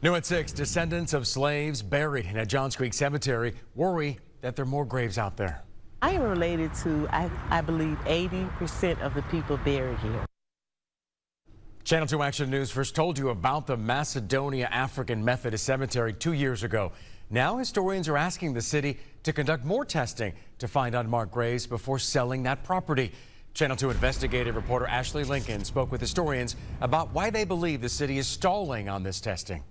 New at 6, descendants of slaves buried in a Johns Creek cemetery worry that there are more graves out there. I am related to, I believe, 80% of the people buried here. Channel 2 Action News first told you about the Macedonia African Methodist Cemetery 2 years ago. Now historians are asking the city to conduct more testing to find unmarked graves before selling that property. Channel 2 investigative reporter Ashley Lincoln spoke with historians about why they believe the city is stalling on this testing.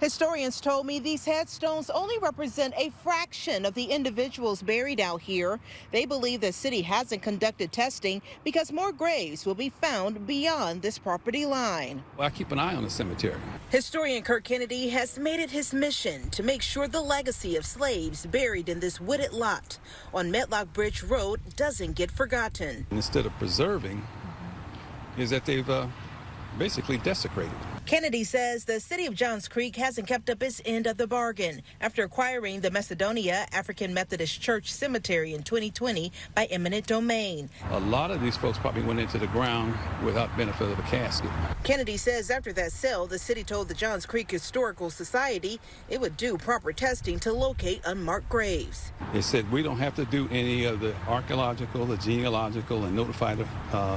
Historians told me these headstones only represent a fraction of the individuals buried out here. They believe the city hasn't conducted testing because more graves will be found beyond this property line. Well, I keep an eye on the cemetery. Historian Kirk Kennedy has made it his mission to make sure the legacy of slaves buried in this wooded lot on Medlock Bridge Road doesn't get forgotten. Instead of preserving, is that they've basically desecrated. Kennedy says the city of Johns Creek hasn't kept up its end of the bargain after acquiring the Macedonia African Methodist Church Cemetery in 2020 by eminent domain. A lot of these folks probably went into the ground without benefit of a casket. Kennedy says after that sale, the city told the Johns Creek Historical Society it would do proper testing to locate unmarked graves. They said we don't have to do any of the archaeological, the genealogical, and notify the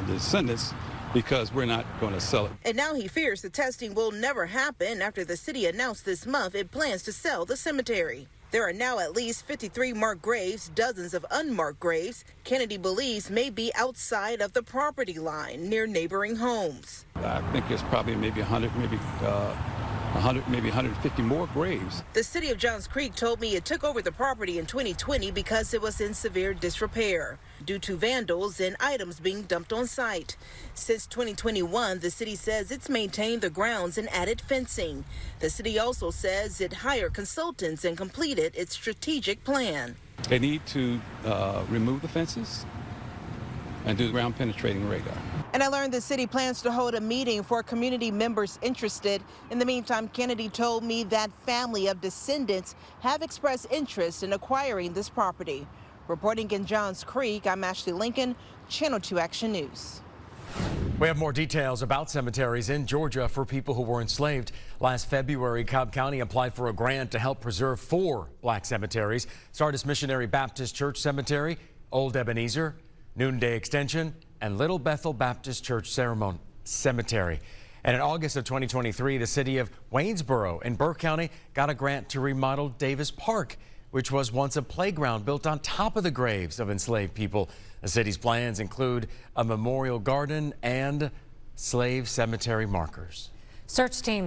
descendants because we're not going to sell it. And now he fears the testing will never happen after the city announced this month it plans to sell the cemetery. There are now at least 53 marked graves, dozens of unmarked graves Kennedy believes may be outside of the property line near neighboring homes. I think there's probably maybe 100, maybe 150 more graves. The city of Johns Creek told me it took over the property in 2020 because it was in severe disrepair due to vandals and items being dumped on site. Since 2021, the city says it's maintained the grounds and added fencing. The city also says it hired consultants and completed its strategic plan. They need to remove the fences and do ground penetrating radar. And I learned the city plans to hold a meeting for community members interested. In the meantime, Kennedy told me that family of descendants have expressed interest in acquiring this property. Reporting in Johns Creek, I'm Ashley Lincoln, Channel 2 Action News. We have more details about cemeteries in Georgia for people who were enslaved. Last February, Cobb County applied for a grant to help preserve 4 black cemeteries: Sardis Missionary Baptist Church Cemetery, Old Ebenezer, Noonday Extension, and Little Bethel Baptist Church Cemetery. And in August of 2023, the city of Waynesboro in Burke County got a grant to remodel Davis Park, which was once a playground built on top of the graves of enslaved people. The city's plans include a memorial garden and slave cemetery markers. Search teams